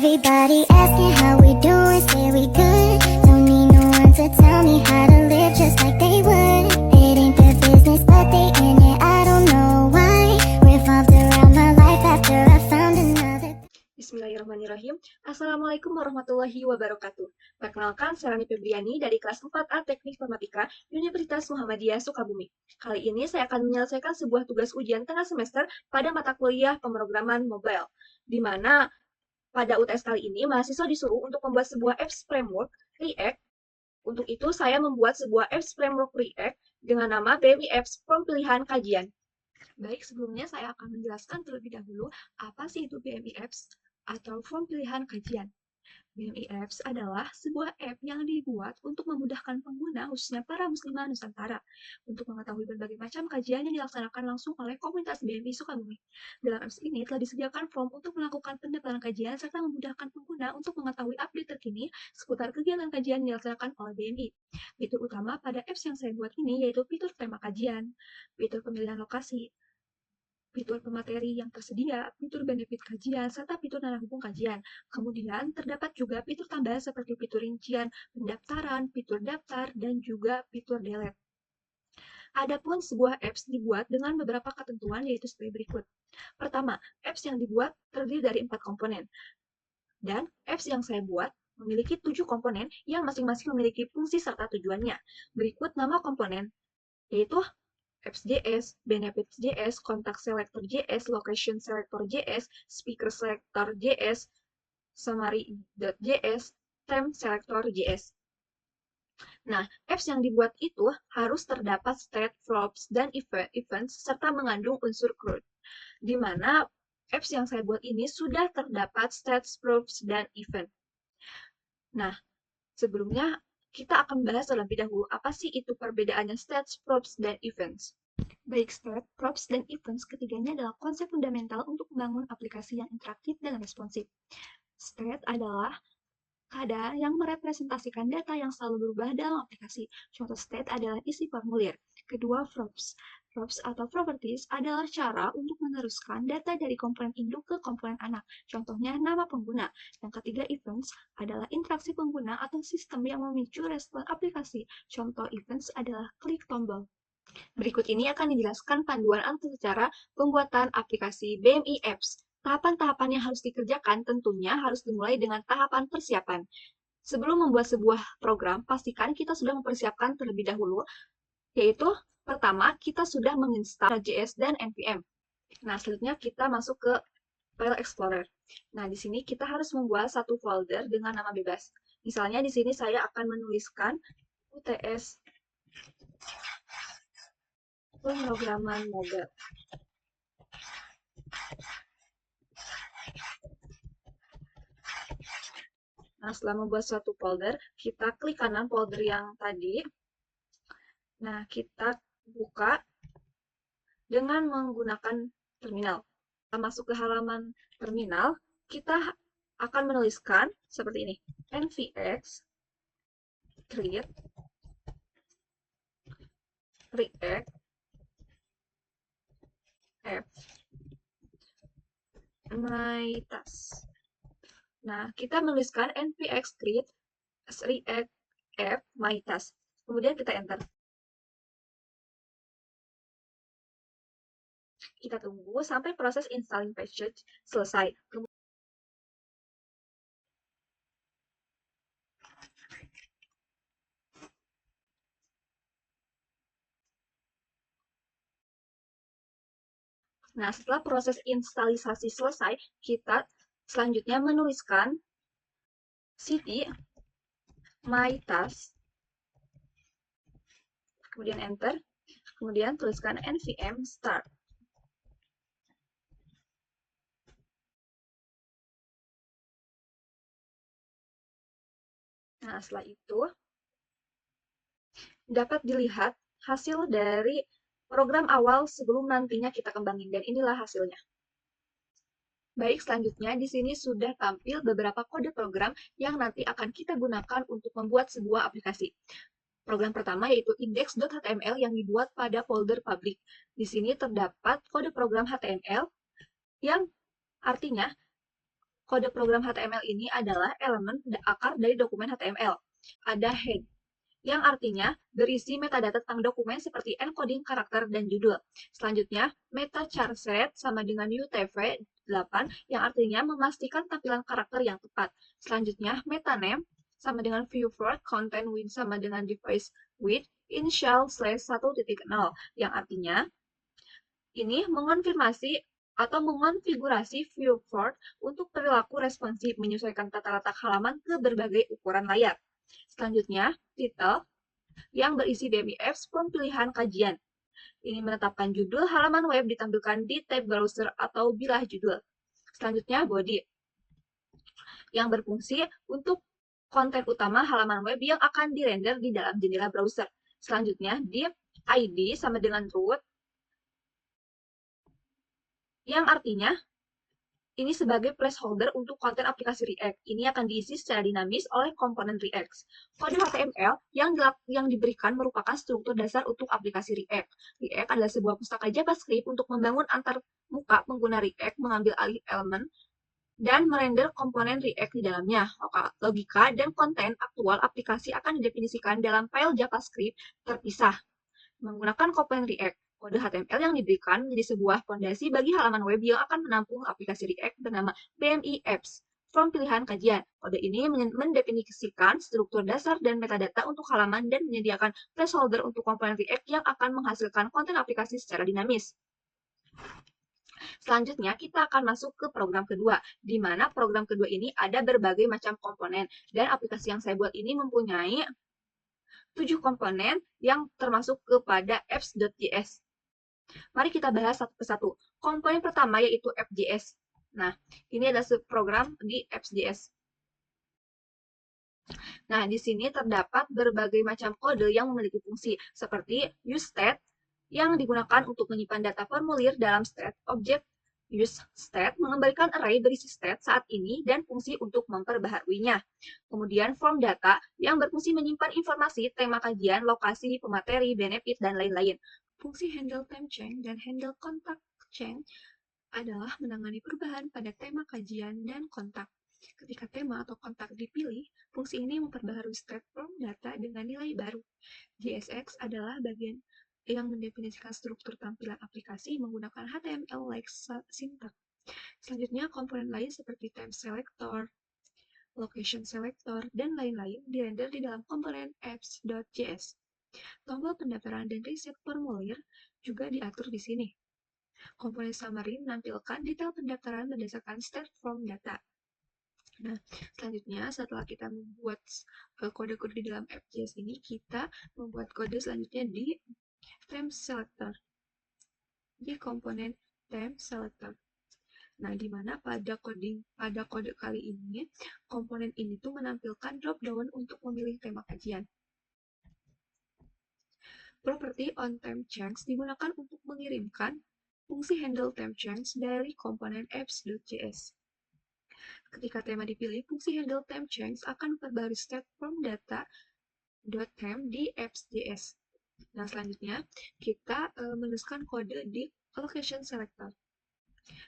Everybody asking how we doing, say we good. Don't need no one to tell me how to live just like they would. It ain't their business, but they in it, I don't know why. Revolved around my life after I found another. Bismillahirrahmanirrahim. Assalamualaikum warahmatullahi wabarakatuh. Perkenalkan, saya Rani Febriani dari kelas 4A Teknik Informatika Universitas Muhammadiyah Sukabumi. Kali ini saya akan menyelesaikan sebuah tugas ujian tengah semester pada mata kuliah pemrograman mobile, di mana pada UTS kali ini mahasiswa disuruh untuk membuat sebuah apps framework React. Untuk itu, saya membuat sebuah apps framework React dengan nama BMI Apps From Pilihan Kajian. Baik, sebelumnya saya akan menjelaskan terlebih dahulu apa sih itu BMI Apps atau From Pilihan Kajian. BMI Apps adalah sebuah app yang dibuat untuk memudahkan pengguna, khususnya para muslimah Nusantara, untuk mengetahui berbagai macam kajian yang dilaksanakan langsung oleh komunitas BMI Sukabumi. Dalam apps ini telah disediakan form untuk melakukan pendaftaran kajian serta memudahkan pengguna untuk mengetahui update terkini seputar kegiatan kajian yang dilaksanakan oleh BMI. Fitur utama pada apps yang saya buat ini yaitu fitur tema kajian, fitur pemilihan lokasi, fitur pemateri yang tersedia, fitur benefit kajian, serta fitur narahubung kajian. Kemudian, terdapat juga fitur tambahan seperti fitur rincian, pendaftaran, fitur daftar, dan juga fitur delete. Adapun sebuah apps dibuat dengan beberapa ketentuan yaitu sebagai berikut. Pertama, apps yang dibuat terdiri dari 4 komponen. Dan apps yang saya buat memiliki 7 komponen yang masing-masing memiliki fungsi serta tujuannya. Berikut nama komponen, yaitu apps.js, benefits.js, contact selector.js, location selector.js, speaker selector.js, summary.js, theme selector.js. Nah, apps yang dibuat itu harus terdapat state, props, dan events, serta mengandung unsur CRUD, di mana apps yang saya buat ini sudah terdapat stats, props, dan event. Nah, sebelumnya kita akan bahas terlebih dahulu apa sih itu perbedaannya stats, props, dan events. Baik stat, props, dan events, ketiganya adalah konsep fundamental untuk membangun aplikasi yang interaktif dan responsif. Stat adalah keadaan yang merepresentasikan data yang selalu berubah dalam aplikasi. Contoh stat adalah isi formulir. Kedua, props. Props atau properties adalah cara untuk meneruskan data dari komponen induk ke komponen anak. Contohnya nama pengguna. Yang ketiga, events adalah interaksi pengguna atau sistem yang memicu respon aplikasi. Contoh events adalah klik tombol. Berikut ini akan dijelaskan panduan atau cara pembuatan aplikasi BMI Apps. Tahapan-tahapan yang harus dikerjakan tentunya harus dimulai dengan tahapan persiapan. Sebelum membuat sebuah program, pastikan kita sudah mempersiapkan terlebih dahulu, yaitu pertama, kita sudah menginstal JS dan NPM. Nah, selanjutnya kita masuk ke File Explorer. Nah, di sini kita harus membuat satu folder dengan nama bebas. Misalnya di sini saya akan menuliskan UTS pemrograman mobile. Nah, setelah membuat suatu folder, kita klik kanan folder yang tadi. Nah, kita buka dengan menggunakan terminal. Kita masuk ke halaman terminal, kita akan menuliskan seperti ini. npx create react app my task. Nah, kita menuliskan npx create react app my task. Kemudian kita enter. Kita tunggu sampai proses installing package selesai. Nah, setelah proses instalisasi selesai, kita selanjutnya menuliskan cd my task, kemudian enter, kemudian tuliskan npm start. Nah, setelah itu dapat dilihat hasil dari program awal sebelum nantinya kita kembangin, dan inilah hasilnya. Baik, selanjutnya di sini sudah tampil beberapa kode program yang nanti akan kita gunakan untuk membuat sebuah aplikasi. Program pertama yaitu index.html yang dibuat pada folder public. Di sini terdapat kode program HTML yang artinya Kode program HTML ini adalah elemen akar dari dokumen HTML. Ada head, yang artinya berisi metadata tentang dokumen seperti encoding karakter dan judul. Selanjutnya, meta charset sama dengan UTF-8 yang artinya memastikan tampilan karakter yang tepat. Selanjutnya, meta name sama dengan viewport content width sama dengan device width initial/1.0 yang artinya ini mengonfirmasi atau mengonfigurasi viewport untuk perilaku responsif menyesuaikan tata letak halaman ke berbagai ukuran layar. Selanjutnya, title yang berisi BMIF from pilihan kajian. Ini menetapkan judul halaman web ditampilkan di tab browser atau bilah judul. Selanjutnya, body yang berfungsi untuk konten utama halaman web yang akan dirender di dalam jendela browser. Selanjutnya, div ID sama dengan root yang artinya ini sebagai placeholder untuk konten aplikasi React. Ini akan diisi secara dinamis oleh komponen React. Kode HTML yang diberikan merupakan struktur dasar untuk aplikasi React. React adalah sebuah pustaka JavaScript untuk membangun antar muka pengguna React, mengambil alih elemen, dan merender komponen React di dalamnya. Logika dan konten aktual aplikasi akan didefinisikan dalam file JavaScript terpisah. Menggunakan komponen React, kode HTML yang diberikan menjadi sebuah fondasi bagi halaman web yang akan menampung aplikasi React bernama BMI Apps from pilihan kajian. Kode ini mendefinisikan struktur dasar dan metadata untuk halaman dan menyediakan placeholder untuk komponen React yang akan menghasilkan konten aplikasi secara dinamis. Selanjutnya, kita akan masuk ke program kedua, di mana program kedua ini ada berbagai macam komponen, dan aplikasi yang saya buat ini mempunyai 7 komponen yang termasuk kepada apps.js. Mari kita bahas satu persatu. Komponen pertama yaitu app.js. Nah, ini adalah subprogram di apps.js. Nah, di sini terdapat berbagai macam kode yang memiliki fungsi, seperti useState yang digunakan untuk menyimpan data formulir dalam state object useState mengembalikan array berisi state saat ini dan fungsi untuk memperbaharuinya. Kemudian form data yang berfungsi menyimpan informasi, tema kajian, lokasi, pemateri, benefit, dan lain-lain. Fungsi handle time change dan handle contact change adalah menangani perubahan pada tema kajian dan kontak. Ketika tema atau kontak dipilih, fungsi ini memperbaharui state form data dengan nilai baru. JSX adalah bagian yang mendefinisikan struktur tampilan aplikasi menggunakan HTML-like syntax. Selanjutnya, komponen lain seperti time selector, location selector, dan lain-lain dirender di dalam komponen apps.js. Tombol pendaftaran dan reset formulir juga diatur di sini. Komponen summary menampilkan detail pendaftaran berdasarkan state form data. Nah, selanjutnya setelah kita membuat kode-kode di dalam app.js ini, kita membuat kode selanjutnya di theme selector, di komponen theme selector. Nah, di mana pada kode kali ini, komponen ini tuh menampilkan drop-down untuk memilih tema kajian. Property on time change digunakan untuk mengirimkan fungsi handle time change dari komponen apps.js. Ketika tema dipilih, fungsi handle time change akan memperbarui state form data.time di apps.js. Nah, selanjutnya kita menuliskan kode di location selector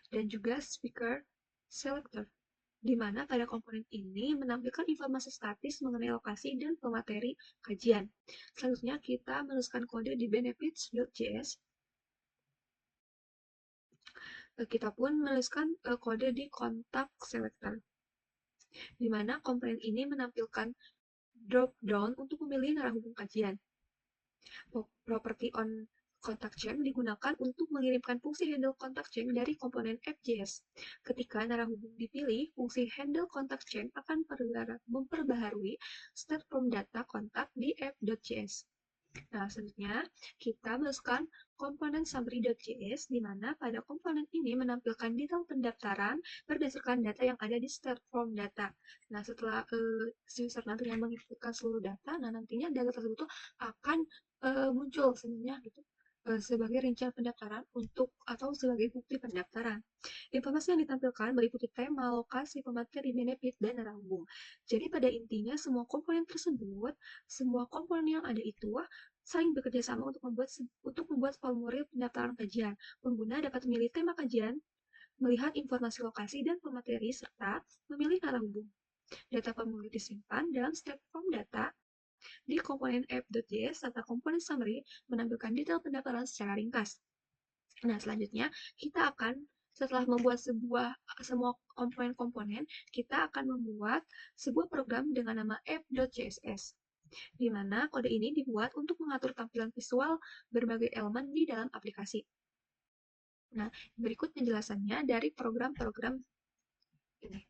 dan juga speaker selector, di mana pada komponen ini menampilkan informasi statis mengenai lokasi dan pemateri kajian. Selanjutnya kita menuliskan kode di benefits.js. Kita pun menuliskan kode di contact selector, di mana komponen ini menampilkan drop-down untuk memilih narah hubung kajian. Property on contact chain digunakan untuk mengirimkan fungsi handle contact chain dari komponen app.js. Ketika narah hubung dipilih, fungsi handle contact chain akan memperbaharui state form data kontak di app.js. Nah, selanjutnya kita menuliskan komponen summary.js, di mana pada komponen ini menampilkan detail pendaftaran berdasarkan data yang ada di state form data. Nah, setelah user nantinya menginputkan seluruh data, nah nantinya data tersebut akan muncul sebenarnya gitu sebagai rincian pendaftaran atau sebagai bukti pendaftaran. Informasi yang ditampilkan meliputi tema, lokasi, pemateri, benefit, dan narah hubung. Jadi pada intinya semua komponen tersebut, semua komponen yang ada itu saling bekerja sama untuk membuat formulir pendaftaran kajian. Pengguna dapat memilih tema kajian melihat informasi lokasi dan pemateri, serta memilih arah hubung. Data pemulis disimpan dalam step from data di komponen app.js serta komponen summary menampilkan detail pendaftaran secara ringkas. Nah, selanjutnya setelah membuat semua komponen-komponen, kita akan membuat sebuah program dengan nama app.css, di mana kode ini dibuat untuk mengatur tampilan visual berbagai elemen di dalam aplikasi. Nah, berikut penjelasannya dari program-program ini.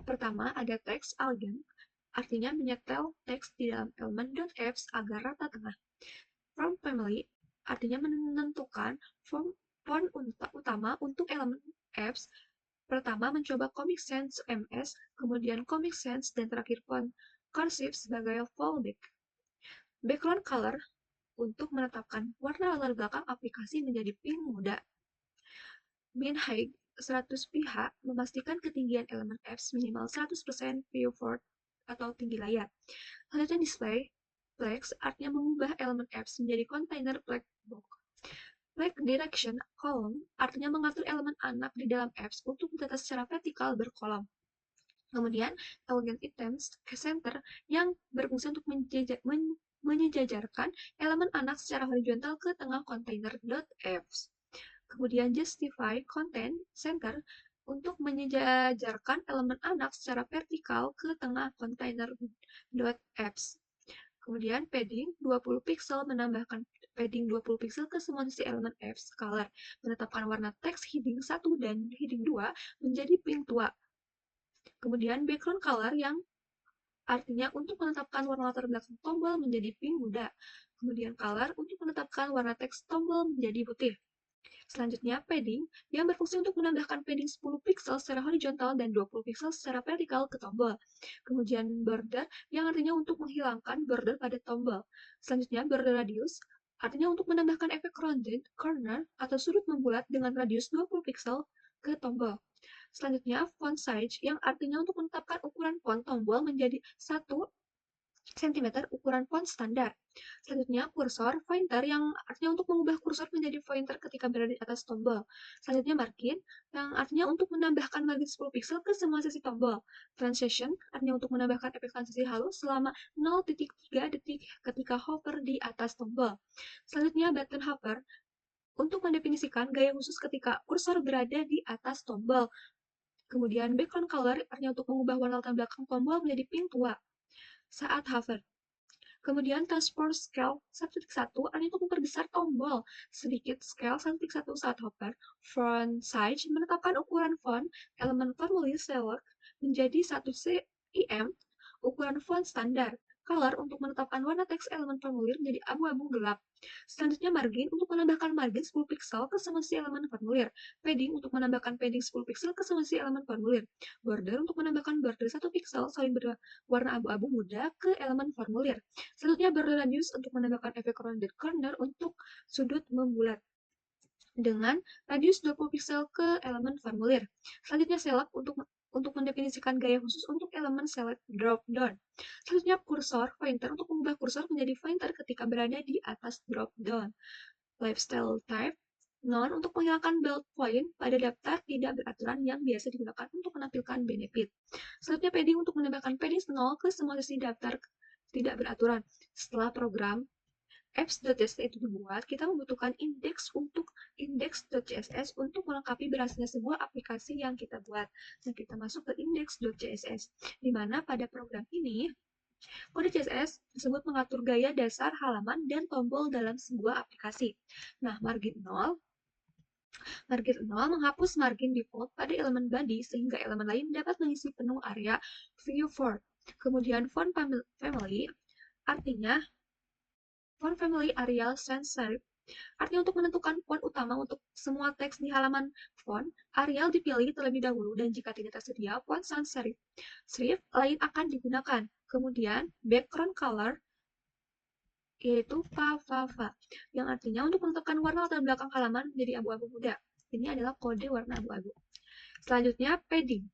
Pertama, ada text align, artinya menyetel teks di dalam elemen.apps agar rata tengah. From family, artinya menentukan font utama untuk elemen apps. Pertama, mencoba Comic Sans MS, kemudian Comic Sans, dan terakhir font cursive sebagai fallback. Background color, untuk menetapkan warna latar belakang aplikasi menjadi pink muda. Min height 100 pihak memastikan ketinggian elemen apps minimal 100% viewport atau tinggi layar. Selanjutnya display flags artinya mengubah elemen apps menjadi container flag box. Flag direction column artinya mengatur elemen anak di dalam apps untuk didata secara vertikal berkolom. Kemudian elegant items center yang berfungsi untuk menyejajarkan elemen anak secara horizontal ke tengah container.apps. Kemudian justify content center untuk menyejajarkan elemen anak secara vertikal ke tengah container.apps. Kemudian padding 20 pixel menambahkan padding 20 pixel ke semua sisi elemen apps. Color menetapkan warna teks heading 1 dan heading 2 menjadi pink tua. Kemudian background color yang artinya untuk menetapkan warna latar belakang tombol menjadi pink muda. Kemudian color untuk menetapkan warna teks tombol menjadi putih. Selanjutnya, padding yang berfungsi untuk menambahkan padding 10 pixel secara horizontal dan 20 pixel secara vertikal ke tombol. Kemudian border yang artinya untuk menghilangkan border pada tombol. Selanjutnya, border radius artinya untuk menambahkan efek rounded corner atau sudut membulat dengan radius 20 pixel ke tombol. Selanjutnya, font size yang artinya untuk menetapkan ukuran font tombol menjadi 1 cm ukuran font standar. Selanjutnya, kursor pointer yang artinya untuk mengubah kursor menjadi pointer ketika berada di atas tombol. Selanjutnya, margin yang artinya untuk menambahkan margin 10 pixel ke semua sisi tombol. Transition artinya untuk menambahkan efek transisi halus selama 0,3 detik ketika hover di atas tombol. Selanjutnya, button hover untuk mendefinisikan gaya khusus ketika kursor berada di atas tombol. Kemudian, background color artinya untuk mengubah warna latar belakang tombol menjadi pink tua saat hover. Kemudian transport scale 1.1 artinya untuk memperbesar tombol sedikit scale 1.1 saat hover. Font size menetapkan ukuran font elemen formulir select menjadi 1 cm ukuran font standar. Color untuk menetapkan warna teks elemen formulir menjadi abu-abu gelap. Selanjutnya margin untuk menambahkan margin 10 pixel ke semua sisi elemen formulir. Padding untuk menambahkan padding 10 pixel ke semua sisi elemen formulir. Border untuk menambahkan border 1 pixel saling berwarna abu-abu muda ke elemen formulir. Selanjutnya border radius untuk menambahkan efek rounded corner untuk sudut membulat dengan radius 20 pixel ke elemen formulir. Selanjutnya select untuk mendefinisikan gaya khusus untuk elemen select drop down. Selanjutnya kursor pointer untuk mengubah kursor menjadi pointer ketika berada di atas drop down. Lifestyle type non untuk menghilangkan bullet point pada daftar tidak beraturan yang biasa digunakan untuk menampilkan benefit. Selanjutnya padding untuk menambahkan padding 0 ke semua sisi daftar tidak beraturan. Setelah program apps.css itu dibuat, kita membutuhkan indeks untuk index.css untuk melengkapi berhasilnya sebuah aplikasi yang kita buat. Nah, kita masuk ke index.css, di mana pada program ini, kode CSS tersebut mengatur gaya dasar halaman dan tombol dalam sebuah aplikasi. Nah, margin 0 menghapus margin default pada elemen body sehingga elemen lain dapat mengisi penuh area viewport. Kemudian font family artinya font family Arial sans serif artinya untuk menentukan font utama untuk semua teks di halaman font, Arial dipilih terlebih dahulu dan jika tidak tersedia font sans serif lain akan digunakan. Kemudian background color yaitu Pavava yang artinya untuk menentukan warna latar belakang halaman menjadi abu-abu muda. Ini adalah kode warna abu-abu. Selanjutnya padding.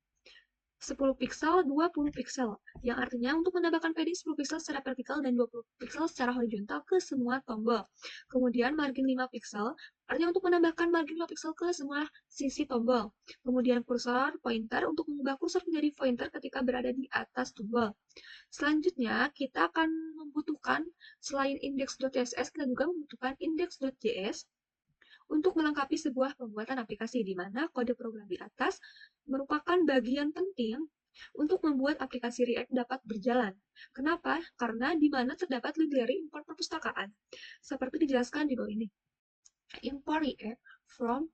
10 piksel, 20 piksel, yang artinya untuk menambahkan padding 10 piksel secara vertikal dan 20 piksel secara horizontal ke semua tombol. Kemudian margin 5 piksel, artinya untuk menambahkan margin 5 piksel ke semua sisi tombol. Kemudian kursor pointer untuk mengubah kursor menjadi pointer ketika berada di atas tombol. Selanjutnya, kita akan membutuhkan, selain index.css, kita juga membutuhkan index.js untuk melengkapi sebuah pembuatan aplikasi di mana kode program di atas merupakan bagian penting untuk membuat aplikasi React dapat berjalan. Kenapa? Karena di mana terdapat library import perpustakaan. Seperti dijelaskan di bawah ini. Import React from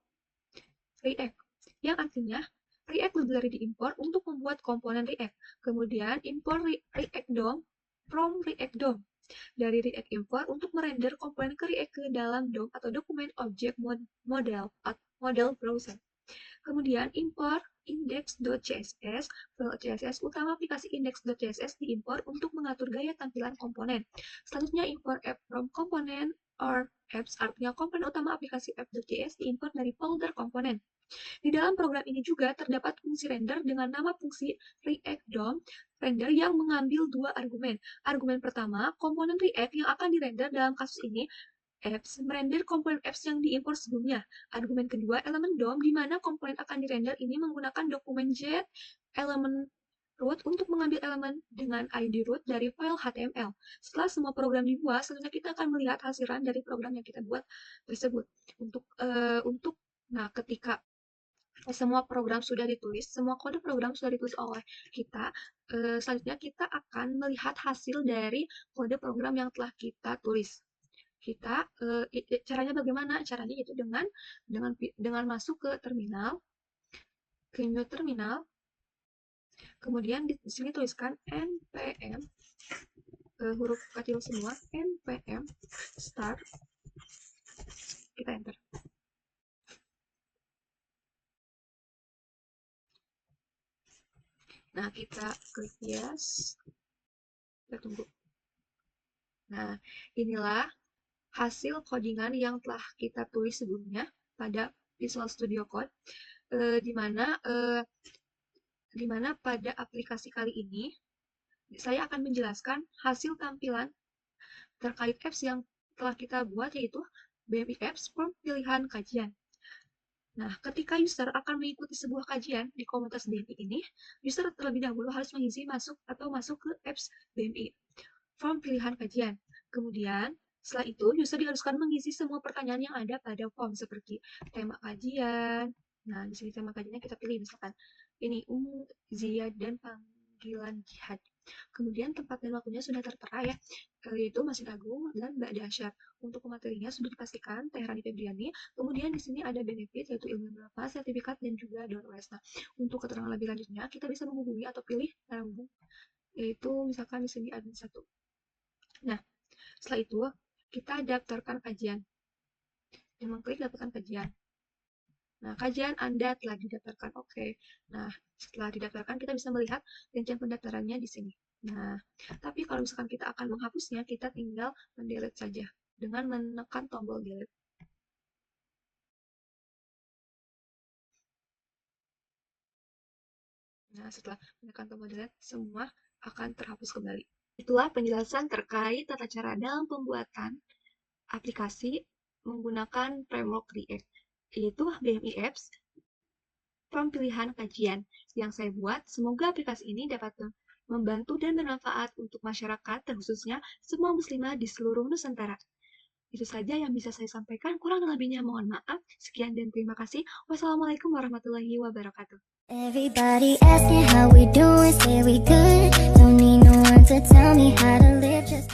React, yang artinya React library diimport untuk membuat komponen React. Kemudian import React DOM from React DOM. Dari React import untuk merender komponen ke React ke dalam DOM atau dokumen object model browser. Kemudian import index.css, file CSS utama aplikasi index.css diimport untuk mengatur gaya tampilan komponen. Selanjutnya import app from component or apps, artinya komponen utama aplikasi app.js diimport dari folder komponen. Di dalam program ini juga terdapat fungsi render dengan nama fungsi React DOM render yang mengambil dua argumen. Argumen pertama, komponen React yang akan dirender dalam kasus ini apps merender komponen apps yang diimport sebelumnya. Argumen kedua, elemen DOM di mana komponen akan dirender ini menggunakan dokumen get element root untuk mengambil elemen dengan ID root dari file HTML. Setelah semua program dibuat, selanjutnya kita akan melihat hasil run dari program yang kita buat tersebut. Nah, ketika semua program sudah ditulis, semua kode program sudah ditulis oleh kita, selanjutnya kita akan melihat hasil dari kode program yang telah kita tulis. Caranya bagaimana? Caranya itu dengan masuk ke terminal, ke new terminal, kemudian di sini tuliskan npm, huruf kecil semua, npm start, kita enter. Nah, kita klik yes, kita tunggu. Nah, inilah hasil codingan yang telah kita tulis sebelumnya pada Visual Studio Code, di mana pada aplikasi kali ini saya akan menjelaskan hasil tampilan terkait apps yang telah kita buat, yaitu BMI Apps from pilihan kajian. Nah, ketika user akan mengikuti sebuah kajian di komunitas BMI ini, user terlebih dahulu harus mengisi masuk ke apps BMI form pilihan kajian. Kemudian, setelah itu, user diharuskan mengisi semua pertanyaan yang ada pada form, seperti tema kajian. Nah, di sini tema kajiannya kita pilih, misalkan ini Ziyad dan panggilan jihad. Kemudian tempat dan waktunya sudah tertera ya, yaitu Masjid Agung dan Mbak Dasyat. Untuk materinya sudah dipastikan Tehrani Febriani. Kemudian di sini ada benefit, yaitu ilmu berapa, sertifikat, dan juga download. Nah, untuk keterangan lebih lanjutnya kita bisa menghubungi atau pilih cara hubung, yaitu misalkan di sini admin 1. Nah, setelah itu kita daftarkan kajian dan mengklik daftarkan kajian. Nah, kajian Anda telah didaftarkan. Oke. Nah, setelah didaftarkan, kita bisa melihat rincian pendaftarannya di sini. Nah, tapi kalau misalkan kita akan menghapusnya, kita tinggal mendelete saja dengan menekan tombol delete. Nah, setelah menekan tombol delete, semua akan terhapus kembali. Itulah penjelasan terkait tata cara dalam pembuatan aplikasi menggunakan framework React, yaitu BMI Apps from pilihan kajian yang saya buat. Semoga aplikasi ini dapat membantu dan bermanfaat untuk masyarakat, terkhususnya semua muslimah di seluruh Nusantara. Itu saja yang bisa saya sampaikan, kurang lebihnya mohon maaf. Sekian dan terima kasih. Wassalamualaikum warahmatullahi wabarakatuh. Everybody asking how we doing, say we good. Don't need no one to tell me how to live just like